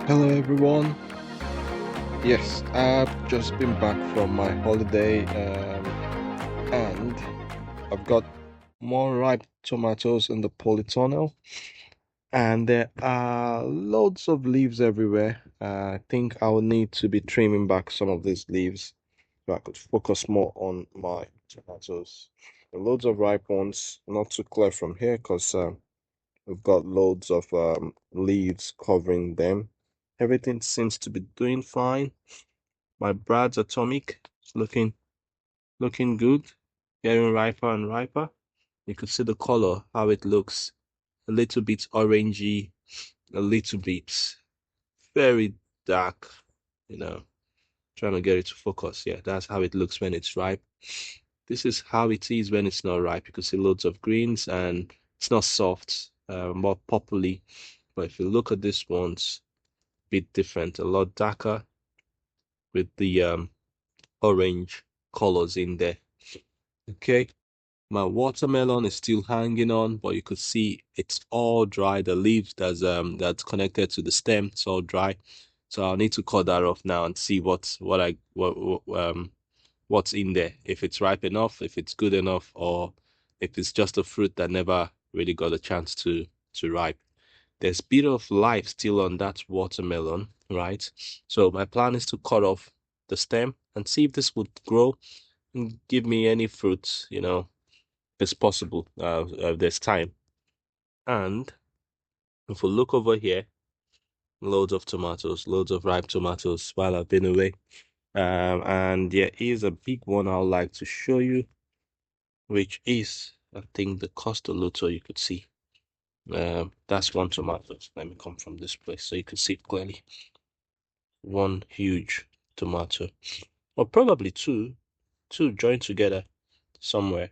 Hello everyone. Yes, I've just been back from my holiday and I've got more ripe tomatoes in the polytunnel and there are loads of leaves everywhere. I think I'll need to be trimming back some of these leaves so I could focus more on my tomatoes. There are loads of ripe ones, not too clear from here because we've got loads of leaves covering them. Everything seems to be doing fine. My Brad's Atomic is looking good, getting riper and riper. You could see the color, how it looks. A little bit orangey, a little bit very dark, you know, trying to get it to focus. Yeah, that's how it looks when it's ripe. This is how it is when it's not ripe. You can see loads of greens and it's not soft, more purpley. But if you look at this one's bit different, a lot darker with the orange colors in there. Okay, my watermelon is still hanging on, but you could see it's all dry. The leaves that's connected to the stem, it's all dry. So I'll need to cut that off now and see what's in there. If it's ripe enough, if it's good enough, or if it's just a fruit that never really got a chance to ripe. There's a bit of life still on that watermelon, right? So my plan is to cut off the stem and see if this would grow and give me any fruits, if it's possible, if there's time. And if we look over here, loads of tomatoes, loads of ripe tomatoes while I've been away. And yeah, here's a big one I'd like to show you, which is, I think, the Costoluto you could see. That's one tomato. Let me come from this place so you can see it clearly. One huge tomato, or probably two joined together somewhere.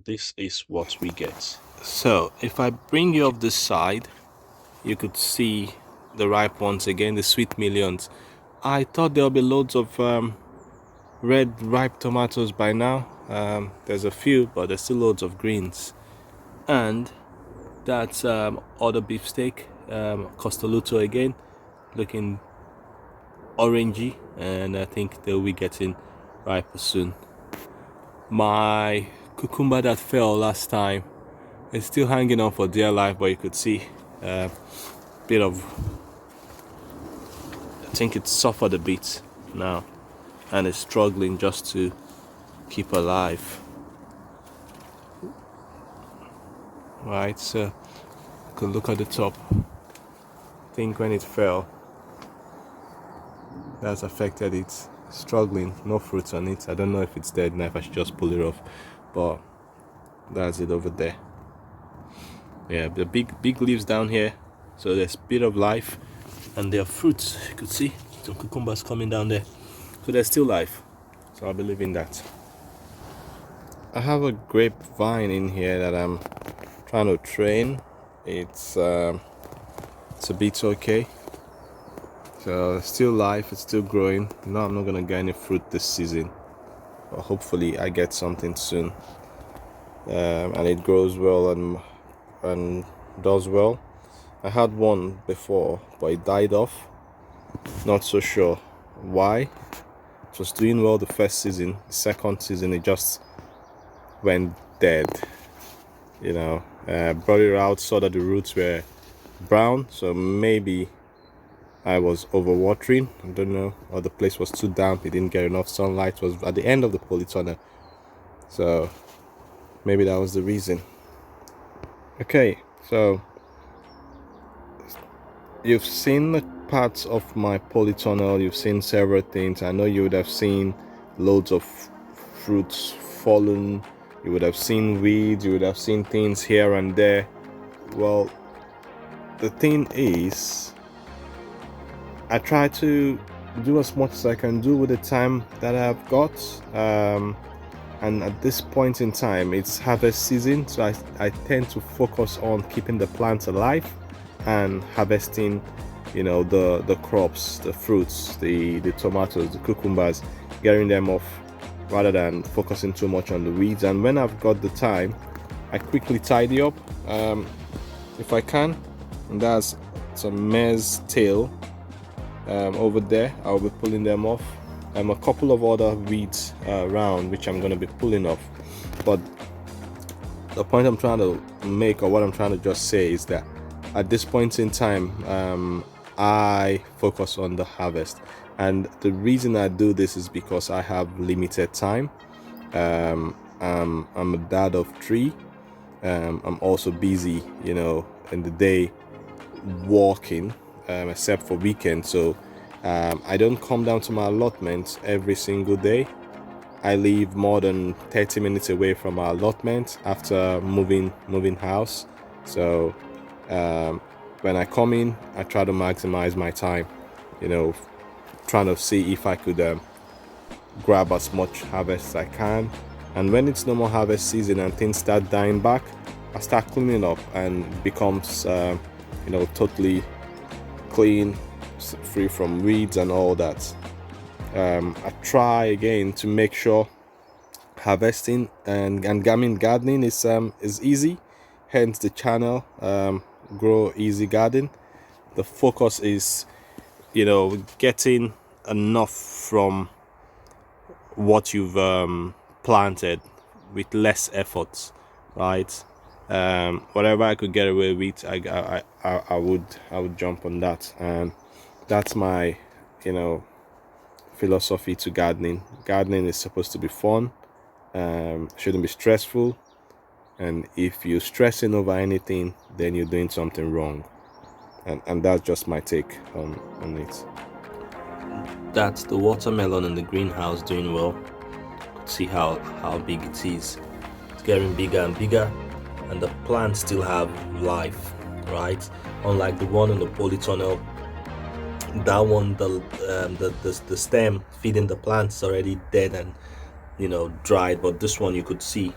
This is what we get. So if I bring you off this side, you could see the ripe ones again, the sweet millions. I thought there'll be loads of red ripe tomatoes by now. There's a few, but there's still loads of greens. And that's other beefsteak, Costoluto again, looking orangey, and I think they'll be getting riper soon. My cucumber that fell last time is still hanging on for dear life, but you could see a bit of, I think it suffered a bit now and is struggling just to keep alive. Right, so you could look at the top. I think when it fell, that's affected it. Struggling, no fruits on it. I don't know if it's dead now, if I should just pull it off, but that's it over there. Yeah, the big leaves down here, so there's a bit of life, and there are fruits. You could see some cucumbers coming down there, so there's still life. So I believe in that. I have a grapevine in here that I'm trying to train. It's a bit okay. So still life, it's still growing. No, I'm not gonna get any fruit this season, but hopefully I get something soon. And it grows well and does well. I had one before, but it died off. Not so sure why. It was doing well the first season. The second season, it just went dead. Brought it out, saw that the roots were brown, so maybe I was overwatering, I don't know, or the place was too damp, it didn't get enough sunlight. It was at the end of the polytunnel, so maybe that was the reason. Okay, so you've seen the parts of my polytunnel, you've seen several things. I know you would have seen loads of fruits fallen, you would have seen weeds, you would have seen things here and there. Well, the thing is, I try to do as much as I can do with the time that I've got, and at this point in time it's harvest season, so I tend to focus on keeping the plants alive and harvesting, the crops, the fruits, the tomatoes, the cucumbers, getting them off rather than focusing too much on the weeds. And when I've got the time, I quickly tidy up if I can, and that's some mare's tail. over there. I'll be pulling them off. A couple of other weeds around which I'm going to be pulling off. But the point I'm trying to make, or what I'm trying to just say, is that at this point in time, I focus on the harvest. And the reason I do this is because I have limited time. I'm a dad of 3. I'm also busy, in the day walking, except for weekends. So I don't come down to my allotment every single day. I live more than 30 minutes away from our allotment after moving house. So when I come in, I try to maximize my time, trying to see if I could grab as much harvest as I can. And when it's no more harvest season and things start dying back, I start cleaning up and it becomes totally clean, free from weeds and all that. I try again to make sure harvesting and gardening is easy, hence the channel, Grow Easy Garden. The focus is getting enough from what you've planted with less efforts, right? Whatever I could get away with, I would jump on that. And that's my philosophy to gardening. Gardening is supposed to be fun, shouldn't be stressful, and if you're stressing over anything, then you're doing something wrong. And that's just my take on it. That's the watermelon in the greenhouse doing well. See how big it is. It's getting bigger and bigger, and the plants still have life, right? Unlike the one in the polytunnel, that one, the stem feeding the plants already dead and dried. But this one, you could see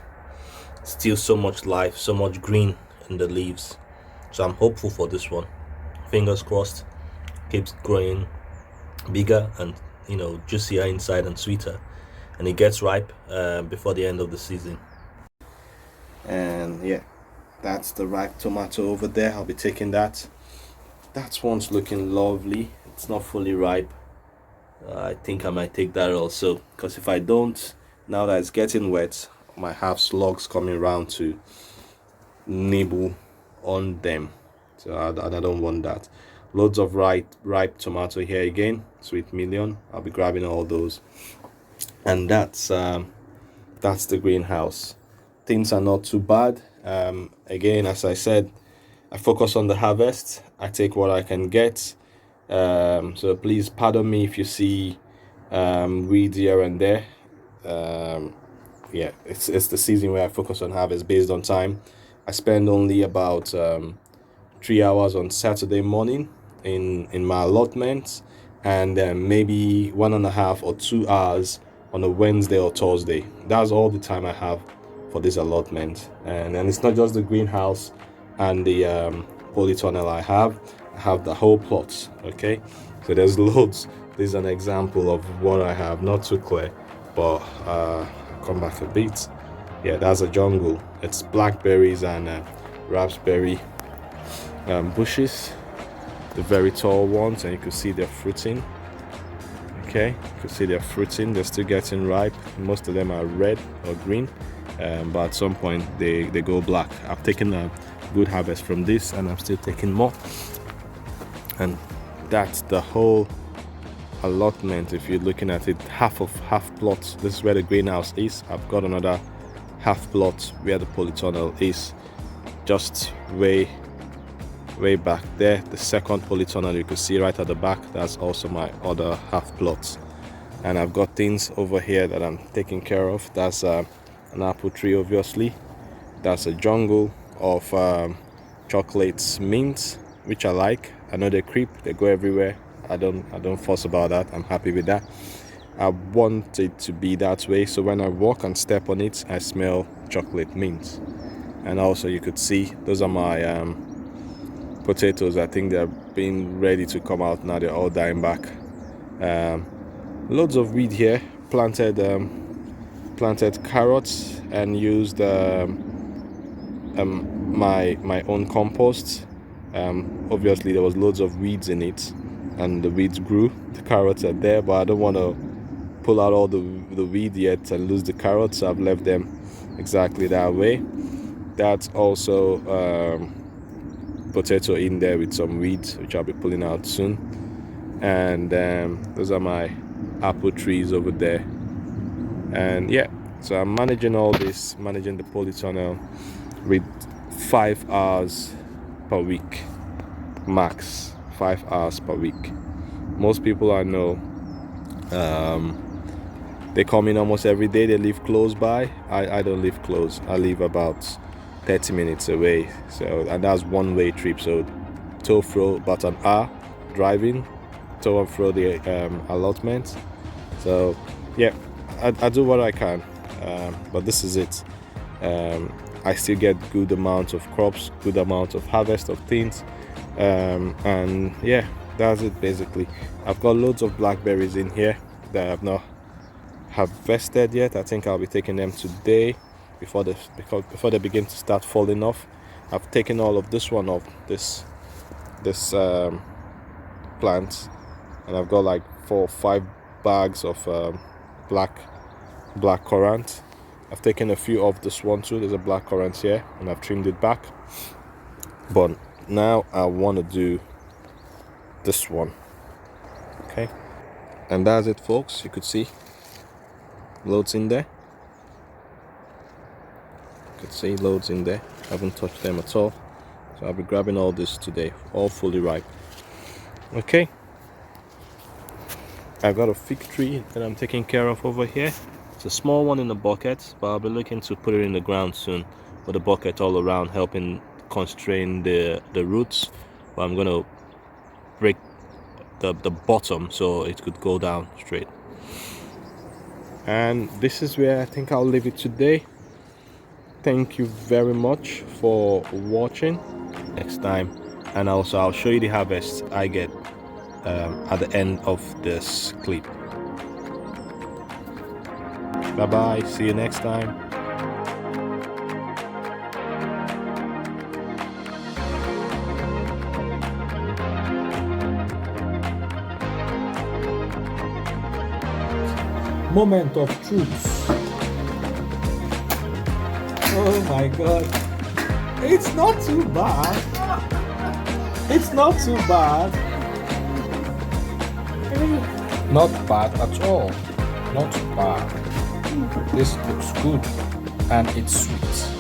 still so much life, so much green in the leaves. So I'm hopeful for this one. Fingers crossed. Keeps growing bigger and juicier inside and sweeter, and it gets ripe before the end of the season. And yeah, that's the ripe tomato over there. I'll be taking that. That one's looking lovely. It's not fully ripe. I think I might take that also, because if I don't, now that it's getting wet, I might have slugs coming around to nibble on them. So I don't want that. Loads of ripe tomato here again. Sweet million. I'll be grabbing all those. And that's the greenhouse. Things are not too bad. Again, as I said, I focus on the harvest. I take what I can get. So please pardon me if you see weeds here and there. Yeah, it's the season where I focus on harvest based on time. I spend only about 3 hours on Saturday morning in my allotment, and maybe 1.5 or 2 hours on a Wednesday or Thursday. That's all the time I have for this allotment. And it's not just the greenhouse and the polytunnel I have the whole plot. Okay, so there's loads. This is an example of what I have. Not too clear, but I'll come back a bit. Yeah, that's a jungle. It's blackberries and raspberry bushes, the very tall ones, and you can see they're fruiting. Okay, you can see they're fruiting. They're still getting ripe. Most of them are red or green, but at some point they go black. I've taken a good harvest from this, and I'm still taking more. And that's the whole allotment. If you're looking at it, half plot. This is where the greenhouse is. I've got another half plot where the polytunnel is, just way back there. The second polytunnel you can see right at the back, that's also my other half plot. And I've got things over here that I'm taking care of. That's an apple tree, obviously. That's a jungle of chocolates, mint, which I like. I know they creep, they go everywhere. I don't fuss about that. I'm happy with that. I want it to be that way, so when I walk and step on it, I smell chocolate mint. And also you could see those are my potatoes. I think they're being ready to come out now. They're all dying back. Loads of weed here. Planted carrots and used my own compost. Obviously there was loads of weeds in it, and the weeds grew. The carrots are there, but I don't want to pull out all the weed yet and lose the carrots, so I've left them exactly that way. That's also potato in there with some weeds, which I'll be pulling out soon. And those are my apple trees over there. And yeah, so I'm managing all this, managing the polytunnel with 5 hours per week max. 5 hours per week. Most people I know, they come in almost every day. They live close by. I don't live close. I live about 30 minutes away, so, and that's one-way trip, so to fro about an hour driving to and fro the allotment. So yeah, I do what I can, but this is it. I still get good amount of crops, good amount of harvest of things, and yeah, that's it basically. I've got loads of blackberries in here that I've not harvested yet. I think I'll be taking them today before they begin to start falling off. I've taken all of this one off, this plant, and I've got like 4 or 5 bags of black currant. I've taken a few of this one too. There's a black currant here, and I've trimmed it back. But now I want to do this one. Okay, and that's it, folks. You could see loads in there. You could see loads in there. I haven't touched them at all, so I'll be grabbing all this today, all fully ripe. Okay, I've got a fig tree that I'm taking care of over here. It's a small one in the bucket, but I'll be looking to put it in the ground soon with a bucket all around, helping constrain the roots. But I'm gonna break the bottom so it could go down straight. And this is where I think I'll leave it today. Thank you very much for watching. Next time, and also I'll show you the harvest I get at the end of this clip. Bye bye, see you next time. Moment of truth. Oh my god. It's not too bad. It's not too bad. Not bad at all. Not bad. This looks good and it's sweet.